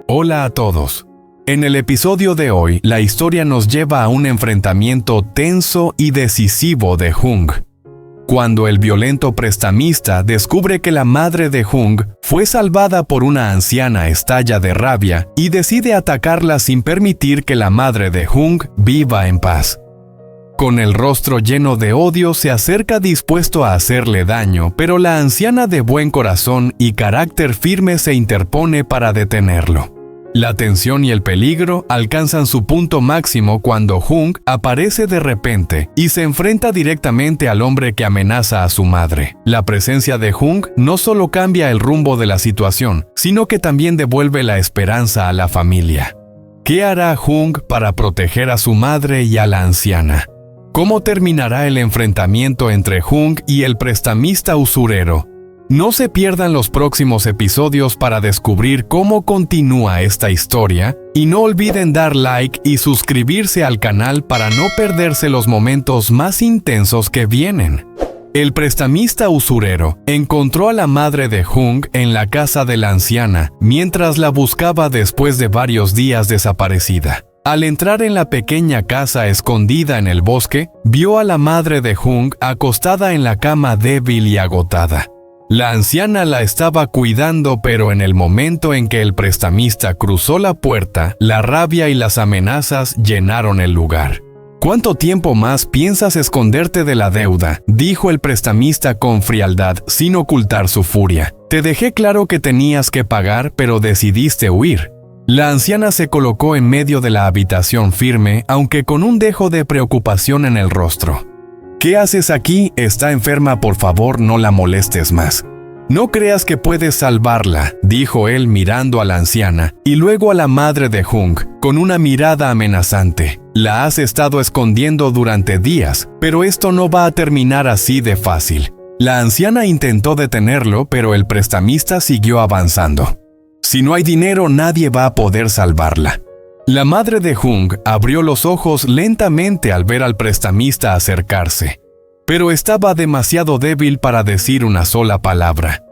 Hola a todos. En el episodio de hoy, la historia nos lleva a un enfrentamiento tenso y decisivo de Jung. Cuando el violento prestamista descubre que la madre de Jung fue salvada por una anciana, estalla de rabia y decide atacarla sin permitir que la madre de Jung viva en paz. Con el rostro lleno de odio se acerca dispuesto a hacerle daño, pero la anciana de buen corazón y carácter firme se interpone para detenerlo. La tensión y el peligro alcanzan su punto máximo cuando Jung aparece de repente y se enfrenta directamente al hombre que amenaza a su madre. La presencia de Jung no solo cambia el rumbo de la situación, sino que también devuelve la esperanza a la familia. ¿Qué hará Jung para proteger a su madre y a la anciana? ¿Cómo terminará el enfrentamiento entre Jung y el prestamista usurero? No se pierdan los próximos episodios para descubrir cómo continúa esta historia y no olviden dar like y suscribirse al canal para no perderse los momentos más intensos que vienen. El prestamista usurero encontró a la madre de Jung en la casa de la anciana mientras la buscaba después de varios días desaparecida. Al entrar en la pequeña casa escondida en el bosque, vio a la madre de Jung acostada en la cama débil y agotada. La anciana la estaba cuidando, pero en el momento en que el prestamista cruzó la puerta, la rabia y las amenazas llenaron el lugar. ¿Cuánto tiempo más piensas esconderte de la deuda?, dijo el prestamista con frialdad, sin ocultar su furia. Te dejé claro que tenías que pagar, pero decidiste huir. La anciana se colocó en medio de la habitación firme, aunque con un dejo de preocupación en el rostro. ¿Qué haces aquí? Está enferma, por favor, no la molestes más. No creas que puedes salvarla, dijo él mirando a la anciana y luego a la madre de Jung, con una mirada amenazante. La has estado escondiendo durante días, pero esto no va a terminar así de fácil. La anciana intentó detenerlo, pero el prestamista siguió avanzando. Si no hay dinero, nadie va a poder salvarla. La madre de Jung abrió los ojos lentamente al ver al prestamista acercarse, pero estaba demasiado débil para decir una sola palabra.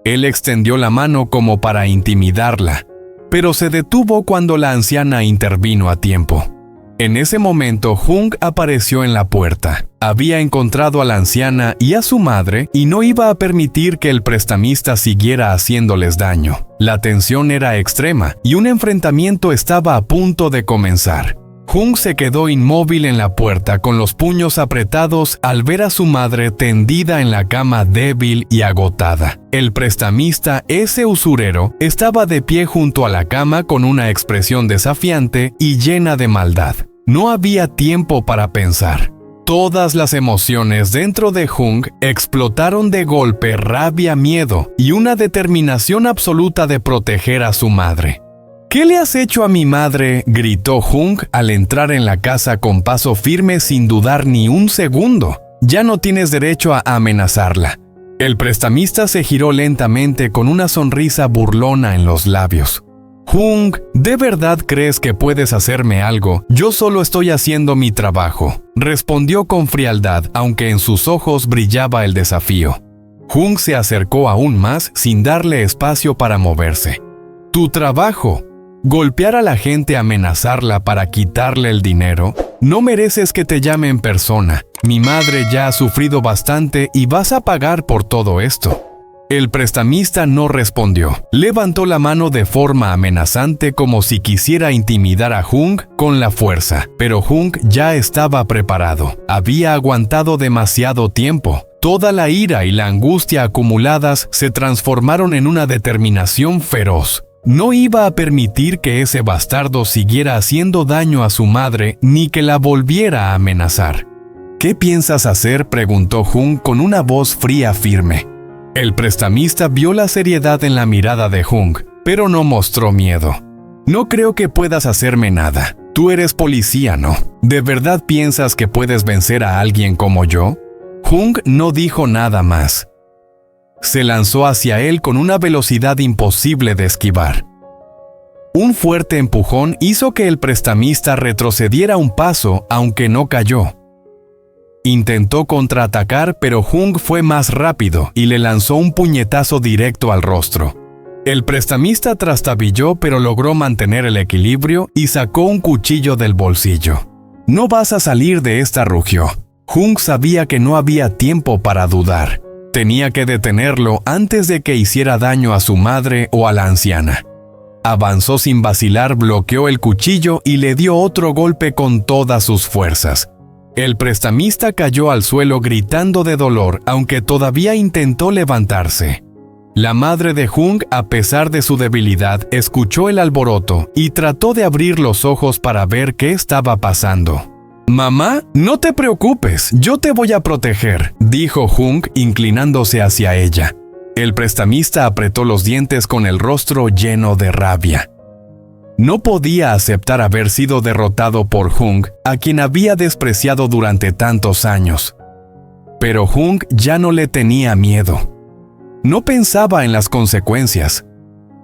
Él extendió la mano como para intimidarla, pero se detuvo cuando la anciana intervino a tiempo. En ese momento, Jung apareció en la puerta. Había encontrado a la anciana y a su madre y no iba a permitir que el prestamista siguiera haciéndoles daño. La tensión era extrema y un enfrentamiento estaba a punto de comenzar. Jung se quedó inmóvil en la puerta con los puños apretados al ver a su madre tendida en la cama débil y agotada. El prestamista, ese usurero, estaba de pie junto a la cama con una expresión desafiante y llena de maldad. No había tiempo para pensar. Todas las emociones dentro de Jung explotaron de golpe: rabia, miedo y una determinación absoluta de proteger a su madre. ¿Qué le has hecho a mi madre?, gritó Jung al entrar en la casa con paso firme sin dudar ni un segundo. Ya no tienes derecho a amenazarla. El prestamista se giró lentamente con una sonrisa burlona en los labios. Jung, ¿de verdad crees que puedes hacerme algo? Yo solo estoy haciendo mi trabajo, respondió con frialdad, aunque en sus ojos brillaba el desafío. Jung se acercó aún más sin darle espacio para moverse. ¿Tu trabajo? ¿Golpear a la gente, amenazarla para quitarle el dinero? No mereces que te llame en persona. Mi madre ya ha sufrido bastante y vas a pagar por todo esto. El prestamista no respondió. Levantó la mano de forma amenazante como si quisiera intimidar a Jung con la fuerza, pero Jung ya estaba preparado. Había aguantado demasiado tiempo. Toda la ira y la angustia acumuladas se transformaron en una determinación feroz. No iba a permitir que ese bastardo siguiera haciendo daño a su madre ni que la volviera a amenazar. ¿Qué piensas hacer?, preguntó Jung con una voz fría firme. El prestamista vio la seriedad en la mirada de Jung, pero no mostró miedo. No creo que puedas hacerme nada. Tú eres policía, ¿no? ¿De verdad piensas que puedes vencer a alguien como yo? Jung no dijo nada más. Se lanzó hacia él con una velocidad imposible de esquivar. Un fuerte empujón hizo que el prestamista retrocediera un paso, aunque no cayó. Intentó contraatacar, pero Jung fue más rápido y le lanzó un puñetazo directo al rostro. El prestamista trastabilló, pero logró mantener el equilibrio y sacó un cuchillo del bolsillo. «No vas a salir de esta», rugió. Hung sabía que no había tiempo para dudar. Tenía que detenerlo antes de que hiciera daño a su madre o a la anciana. Avanzó sin vacilar, bloqueó el cuchillo y le dio otro golpe con todas sus fuerzas. El prestamista cayó al suelo gritando de dolor, aunque todavía intentó levantarse. La madre de Hung, a pesar de su debilidad, escuchó el alboroto y trató de abrir los ojos para ver qué estaba pasando. «Mamá, no te preocupes, yo te voy a proteger», dijo Hung, inclinándose hacia ella. El prestamista apretó los dientes con el rostro lleno de rabia. No podía aceptar haber sido derrotado por Hung, a quien había despreciado durante tantos años. Pero Hung ya no le tenía miedo. No pensaba en las consecuencias.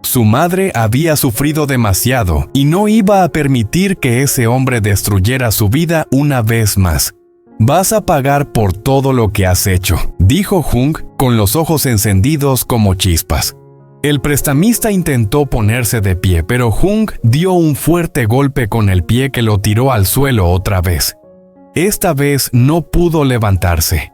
Su madre había sufrido demasiado y no iba a permitir que ese hombre destruyera su vida una vez más. «Vas a pagar por todo lo que has hecho», dijo Hung con los ojos encendidos como chispas. El prestamista intentó ponerse de pie, pero Hung dio un fuerte golpe con el pie que lo tiró al suelo otra vez. Esta vez no pudo levantarse.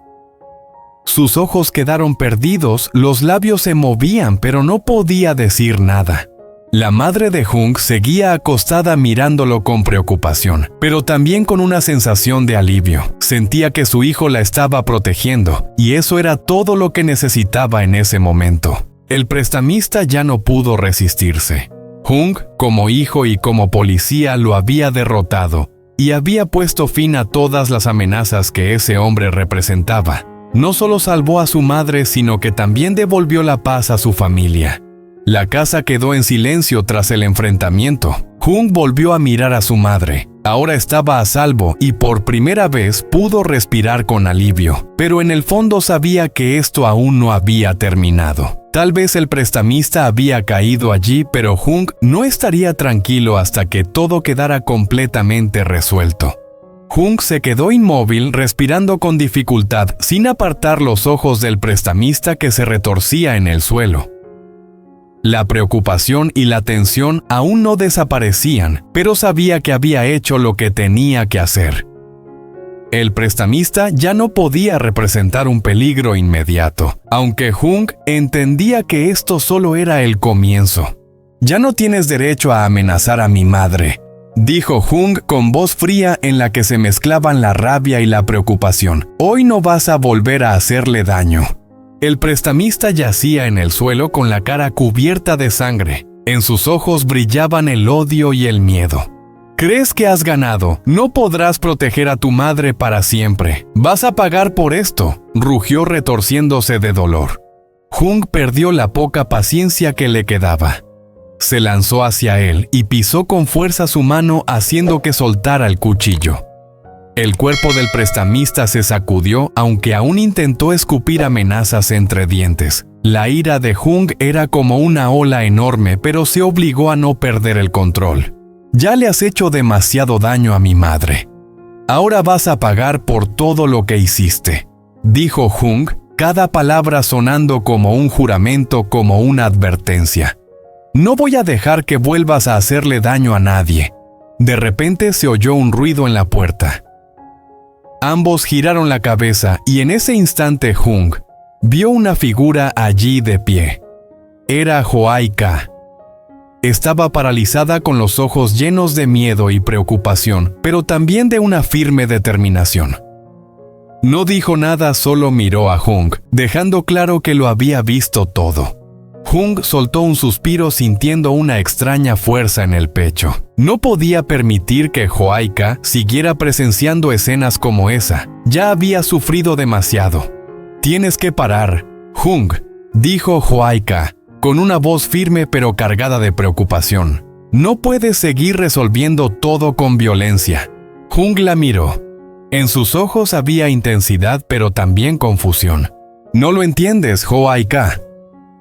Sus ojos quedaron perdidos, los labios se movían, pero no podía decir nada. La madre de Hung seguía acostada mirándolo con preocupación, pero también con una sensación de alivio. Sentía que su hijo la estaba protegiendo, y eso era todo lo que necesitaba en ese momento. El prestamista ya no pudo resistirse. Hung, como hijo y como policía, lo había derrotado, y había puesto fin a todas las amenazas que ese hombre representaba. No solo salvó a su madre, sino que también devolvió la paz a su familia. La casa quedó en silencio tras el enfrentamiento. Hung volvió a mirar a su madre. Ahora estaba a salvo y por primera vez pudo respirar con alivio, pero en el fondo sabía que esto aún no había terminado. Tal vez el prestamista había caído allí, pero Hung no estaría tranquilo hasta que todo quedara completamente resuelto. Hung se quedó inmóvil, respirando con dificultad, sin apartar los ojos del prestamista que se retorcía en el suelo. La preocupación y la tensión aún no desaparecían, pero sabía que había hecho lo que tenía que hacer. El prestamista ya no podía representar un peligro inmediato, aunque Hung entendía que esto solo era el comienzo. «Ya no tienes derecho a amenazar a mi madre», dijo Hung con voz fría en la que se mezclaban la rabia y la preocupación. «Hoy no vas a volver a hacerle daño». El prestamista yacía en el suelo con la cara cubierta de sangre. En sus ojos brillaban el odio y el miedo. «¿Crees que has ganado? No podrás proteger a tu madre para siempre. Vas a pagar por esto», rugió retorciéndose de dolor. Hung perdió la poca paciencia que le quedaba. Se lanzó hacia él y pisó con fuerza su mano, haciendo que soltara el cuchillo. El cuerpo del prestamista se sacudió, aunque aún intentó escupir amenazas entre dientes. La ira de Hung era como una ola enorme, pero se obligó a no perder el control. «Ya le has hecho demasiado daño a mi madre. Ahora vas a pagar por todo lo que hiciste», dijo Hung, cada palabra sonando como un juramento, como una advertencia. «No voy a dejar que vuelvas a hacerle daño a nadie». De repente se oyó un ruido en la puerta. Ambos giraron la cabeza y en ese instante Hung vio una figura allí de pie. Era Hwai-ka. Estaba paralizada con los ojos llenos de miedo y preocupación, pero también de una firme determinación. No dijo nada, solo miró a Hung, dejando claro que lo había visto todo. Hung soltó un suspiro sintiendo una extraña fuerza en el pecho. No podía permitir que Hwai-ka siguiera presenciando escenas como esa. Ya había sufrido demasiado. «Tienes que parar, Hung», dijo Hwai-ka, con una voz firme pero cargada de preocupación. «No puedes seguir resolviendo todo con violencia». Hung la miró. En sus ojos había intensidad pero también confusión. «No lo entiendes, Hwai-ka.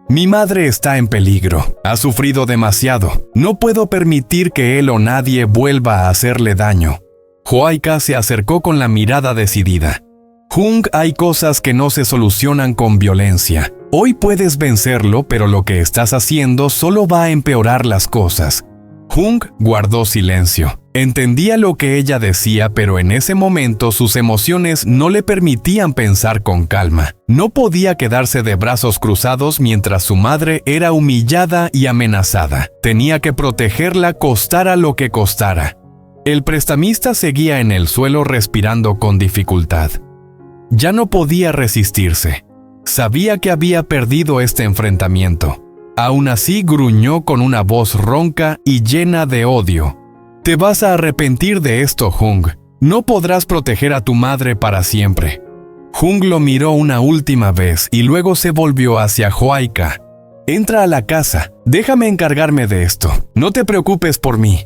Mi madre está en peligro. Ha sufrido demasiado. No puedo permitir que él o nadie vuelva a hacerle daño». Hwai-ka se acercó con la mirada decidida. «Hung, hay cosas que no se solucionan con violencia. Hoy puedes vencerlo, pero lo que estás haciendo solo va a empeorar las cosas. Jung guardó silencio. Entendía lo que ella decía, pero en ese momento sus emociones no le permitían pensar con calma. No podía quedarse de brazos cruzados mientras su madre era humillada y amenazada. Tenía que protegerla costara lo que costara. El prestamista seguía en el suelo respirando con dificultad. Ya no podía resistirse. Sabía que había perdido este enfrentamiento. Aún así gruñó con una voz ronca y llena de odio. «Te vas a arrepentir de esto, Jung. No podrás proteger a tu madre para siempre». Jung lo miró una última vez y luego se volvió hacia Huaika. «Entra a la casa. Déjame encargarme de esto. No te preocupes por mí».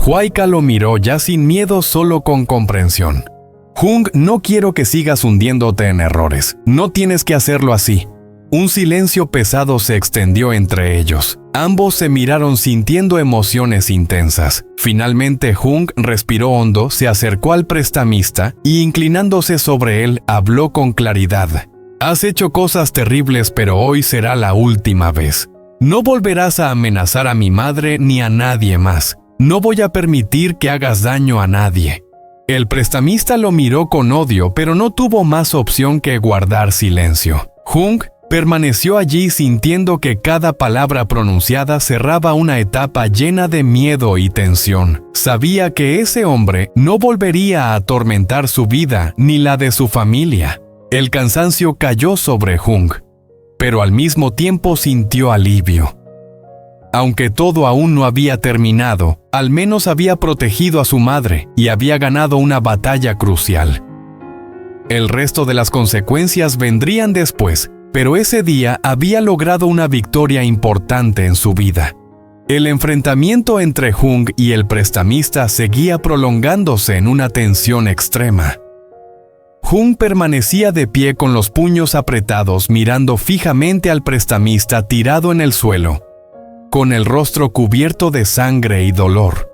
Huaika lo miró ya sin miedo, solo con comprensión. «Jung, no quiero que sigas hundiéndote en errores. No tienes que hacerlo así». Un silencio pesado se extendió entre ellos. Ambos se miraron sintiendo emociones intensas. Finalmente Jung respiró hondo, se acercó al prestamista y inclinándose sobre él, habló con claridad. «Has hecho cosas terribles, pero hoy será la última vez. No volverás a amenazar a mi madre ni a nadie más. No voy a permitir que hagas daño a nadie». El prestamista lo miró con odio, pero no tuvo más opción que guardar silencio. Jung permaneció allí sintiendo que cada palabra pronunciada cerraba una etapa llena de miedo y tensión. Sabía que ese hombre no volvería a atormentar su vida ni la de su familia. El cansancio cayó sobre Jung, pero al mismo tiempo sintió alivio. Aunque todo aún no había terminado, al menos había protegido a su madre y había ganado una batalla crucial. El resto de las consecuencias vendrían después, pero ese día había logrado una victoria importante en su vida. El enfrentamiento entre Jung y el prestamista seguía prolongándose en una tensión extrema. Jung permanecía de pie con los puños apretados, mirando fijamente al prestamista tirado en el suelo, con el rostro cubierto de sangre y dolor.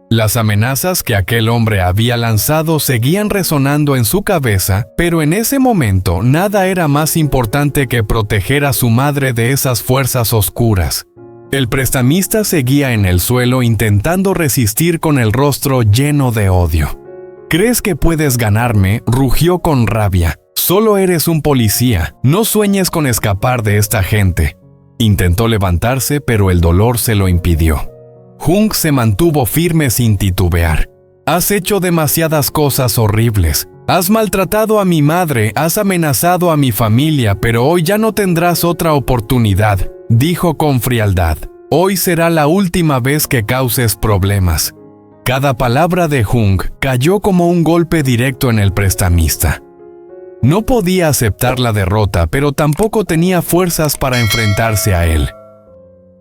Las amenazas que aquel hombre había lanzado seguían resonando en su cabeza, pero en ese momento nada era más importante que proteger a su madre de esas fuerzas oscuras. El prestamista seguía en el suelo intentando resistir con el rostro lleno de odio. «¿Crees que puedes ganarme?», rugió con rabia. «Solo eres un policía. No sueñes con escapar de esta gente». Intentó levantarse, pero el dolor se lo impidió. Jung se mantuvo firme sin titubear. «Has hecho demasiadas cosas horribles. Has maltratado a mi madre, has amenazado a mi familia, pero hoy ya no tendrás otra oportunidad», dijo con frialdad. «Hoy será la última vez que causes problemas». Cada palabra de Jung cayó como un golpe directo en el prestamista. No podía aceptar la derrota, pero tampoco tenía fuerzas para enfrentarse a él.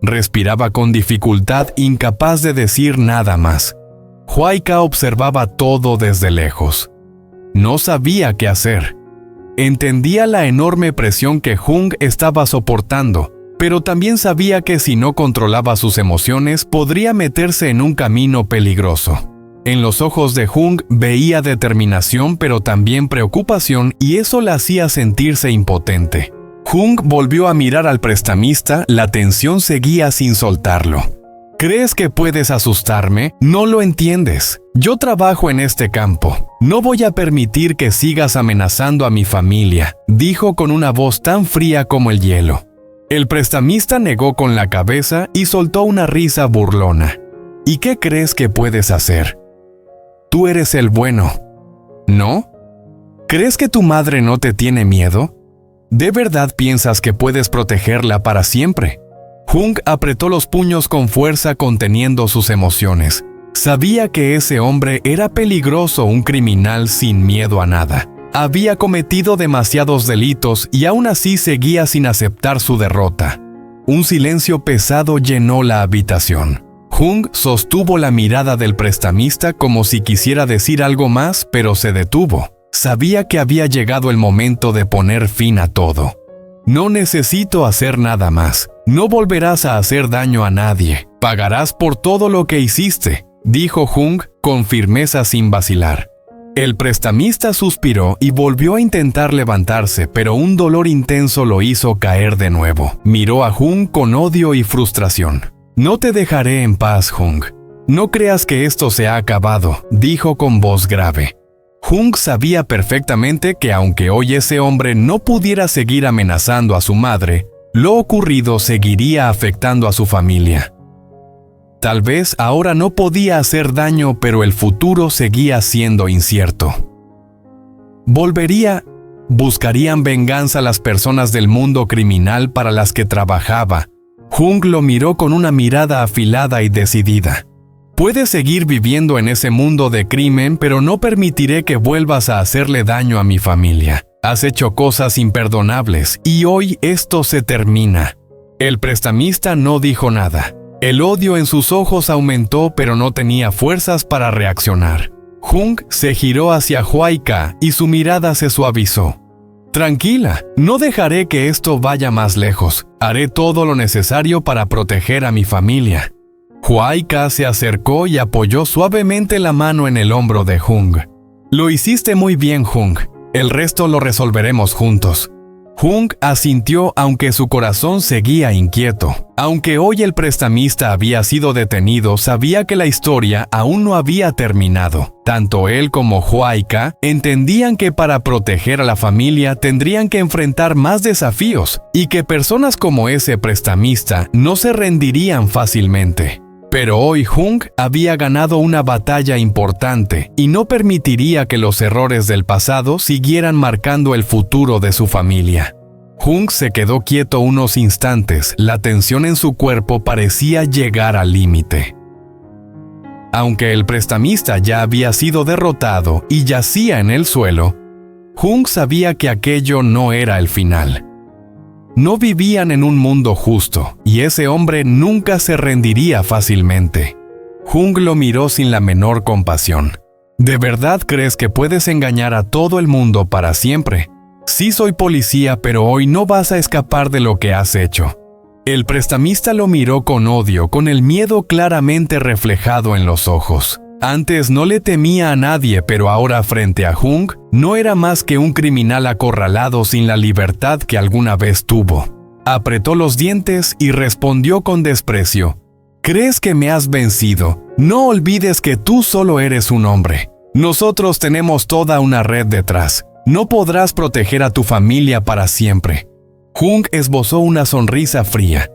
Respiraba con dificultad, incapaz de decir nada más. Huaika observaba todo desde lejos. No sabía qué hacer. Entendía la enorme presión que Jung estaba soportando, pero también sabía que si no controlaba sus emociones podría meterse en un camino peligroso. En los ojos de Jung veía determinación, pero también preocupación, y eso la hacía sentirse impotente. Jung volvió a mirar al prestamista, la tensión seguía sin soltarlo. «¿Crees que puedes asustarme? No lo entiendes. Yo trabajo en este campo. No voy a permitir que sigas amenazando a mi familia», dijo con una voz tan fría como el hielo. El prestamista negó con la cabeza y soltó una risa burlona. «¿Y qué crees que puedes hacer? Tú eres el bueno, ¿no? ¿Crees que tu madre no te tiene miedo? ¿De verdad piensas que puedes protegerla para siempre?» Jung apretó los puños con fuerza, conteniendo sus emociones. Sabía que ese hombre era peligroso, un criminal sin miedo a nada. Había cometido demasiados delitos y aún así seguía sin aceptar su derrota. Un silencio pesado llenó la habitación. Jung sostuvo la mirada del prestamista como si quisiera decir algo más, pero se detuvo. Sabía que había llegado el momento de poner fin a todo. «No necesito hacer nada más. No volverás a hacer daño a nadie. Pagarás por todo lo que hiciste», dijo Jung con firmeza sin vacilar. El prestamista suspiró y volvió a intentar levantarse, pero un dolor intenso lo hizo caer de nuevo. Miró a Jung con odio y frustración. «No te dejaré en paz, Jung. No creas que esto se ha acabado», dijo con voz grave. Jung sabía perfectamente que aunque hoy ese hombre no pudiera seguir amenazando a su madre, lo ocurrido seguiría afectando a su familia. Tal vez ahora no podía hacer daño, pero el futuro seguía siendo incierto. ¿Buscarían venganza las personas del mundo criminal para las que trabajaba? Jung lo miró con una mirada afilada y decidida. «Puedes seguir viviendo en ese mundo de crimen, pero no permitiré que vuelvas a hacerle daño a mi familia. Has hecho cosas imperdonables y hoy esto se termina». El prestamista no dijo nada. El odio en sus ojos aumentó, pero no tenía fuerzas para reaccionar. Jung se giró hacia Huayca y su mirada se suavizó. «Tranquila, no dejaré que esto vaya más lejos. Haré todo lo necesario para proteger a mi familia». Huayca se acercó y apoyó suavemente la mano en el hombro de Jung. «Lo hiciste muy bien, Jung. El resto lo resolveremos juntos». Jung asintió, aunque su corazón seguía inquieto. Aunque hoy el prestamista había sido detenido, sabía que la historia aún no había terminado. Tanto él como Huayca entendían que para proteger a la familia tendrían que enfrentar más desafíos y que personas como ese prestamista no se rendirían fácilmente. Pero hoy Jung había ganado una batalla importante y no permitiría que los errores del pasado siguieran marcando el futuro de su familia. Jung se quedó quieto unos instantes, la tensión en su cuerpo parecía llegar al límite. Aunque el prestamista ya había sido derrotado y yacía en el suelo, Jung sabía que aquello no era el final. No vivían en un mundo justo, y ese hombre nunca se rendiría fácilmente. Jung lo miró sin la menor compasión. ¿De verdad crees que puedes engañar a todo el mundo para siempre? Sí, soy policía, pero hoy no vas a escapar de lo que has hecho. El prestamista lo miró con odio, con el miedo claramente reflejado en los ojos. Antes no le temía a nadie, pero ahora frente a Jung no era más que un criminal acorralado sin la libertad que alguna vez tuvo. Apretó los dientes y respondió con desprecio. ¿Crees que me has vencido? No olvides que tú solo eres un hombre. Nosotros tenemos toda una red detrás. No podrás proteger a tu familia para siempre. Jung esbozó una sonrisa fría.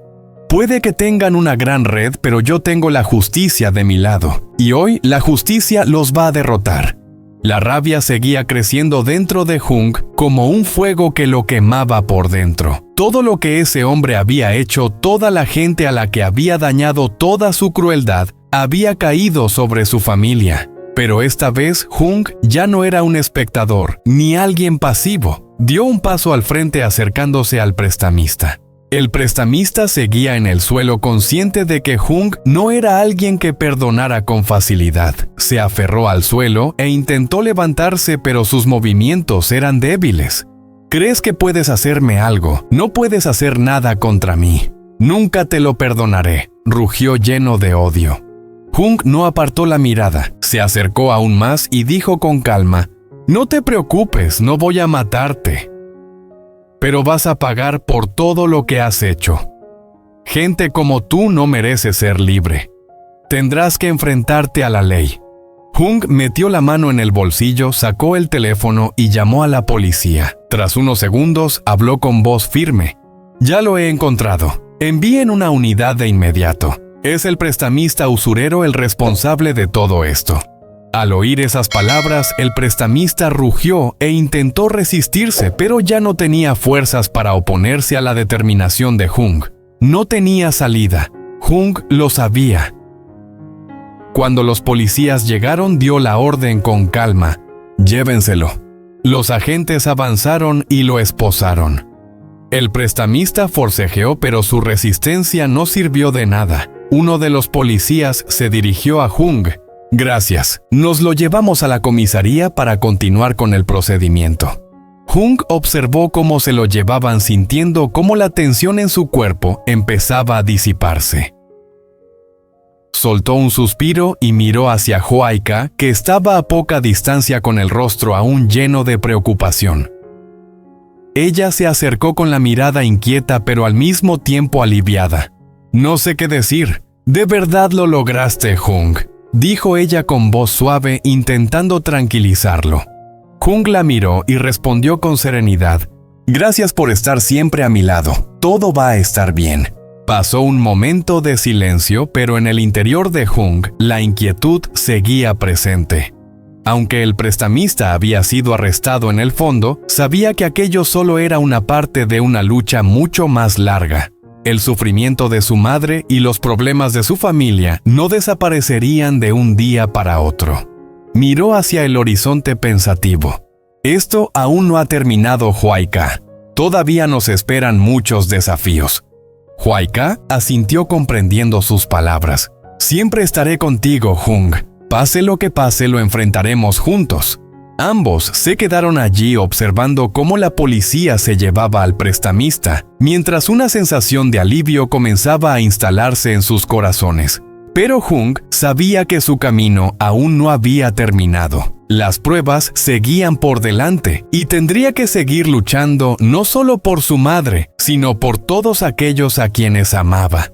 Puede que tengan una gran red, pero yo tengo la justicia de mi lado, y hoy la justicia los va a derrotar. La rabia seguía creciendo dentro de Jung como un fuego que lo quemaba por dentro. Todo lo que ese hombre había hecho, toda la gente a la que había dañado, toda su crueldad, había caído sobre su familia. Pero esta vez Jung ya no era un espectador, ni alguien pasivo. Dio un paso al frente acercándose al prestamista. El prestamista seguía en el suelo consciente de que Jung no era alguien que perdonara con facilidad. Se aferró al suelo e intentó levantarse, pero sus movimientos eran débiles. ¿Crees que puedes hacerme algo? No puedes hacer nada contra mí. Nunca te lo perdonaré, rugió lleno de odio. Jung no apartó la mirada, se acercó aún más y dijo con calma, «No te preocupes, no voy a matarte. Pero vas a pagar por todo lo que has hecho. Gente como tú no merece ser libre. Tendrás que enfrentarte a la ley». Jung metió la mano en el bolsillo, sacó el teléfono y llamó a la policía. Tras unos segundos, habló con voz firme. «Ya lo he encontrado. Envíen una unidad de inmediato. Es el prestamista usurero el responsable de todo esto». Al oír esas palabras, el prestamista rugió e intentó resistirse, pero ya no tenía fuerzas para oponerse a la determinación de Jung. No tenía salida. Jung lo sabía. Cuando los policías llegaron, dio la orden con calma: «Llévenselo». Los agentes avanzaron y lo esposaron. El prestamista forcejeó, pero su resistencia no sirvió de nada. Uno de los policías se dirigió a Jung. «Gracias. Nos lo llevamos a la comisaría para continuar con el procedimiento». Jung observó cómo se lo llevaban, sintiendo cómo la tensión en su cuerpo empezaba a disiparse. soltó un suspiro y miró hacia Huayca, que estaba a poca distancia con el rostro aún lleno de preocupación. Ella se acercó con la mirada inquieta pero al mismo tiempo aliviada. «No sé qué decir. De verdad lo lograste, Jung», dijo ella con voz suave, intentando tranquilizarlo. Jung la miró y respondió con serenidad: «Gracias por estar siempre a mi lado. Todo va a estar bien». Pasó un momento de silencio, pero en el interior de Jung, la inquietud seguía presente. Aunque el prestamista había sido arrestado en el fondo, sabía que aquello solo era una parte de una lucha mucho más larga. El sufrimiento de su madre y los problemas de su familia no desaparecerían de un día para otro. Miró hacia el horizonte pensativo. «Esto aún no ha terminado, Huayca. Todavía nos esperan muchos desafíos». Huayca asintió comprendiendo sus palabras. «Siempre estaré contigo, Jung. Pase lo que pase, lo enfrentaremos juntos». Ambos se quedaron allí observando cómo la policía se llevaba al prestamista, mientras una sensación de alivio comenzaba a instalarse en sus corazones. Pero Jung sabía que su camino aún no había terminado. Las pruebas seguían por delante y tendría que seguir luchando no solo por su madre, sino por todos aquellos a quienes amaba.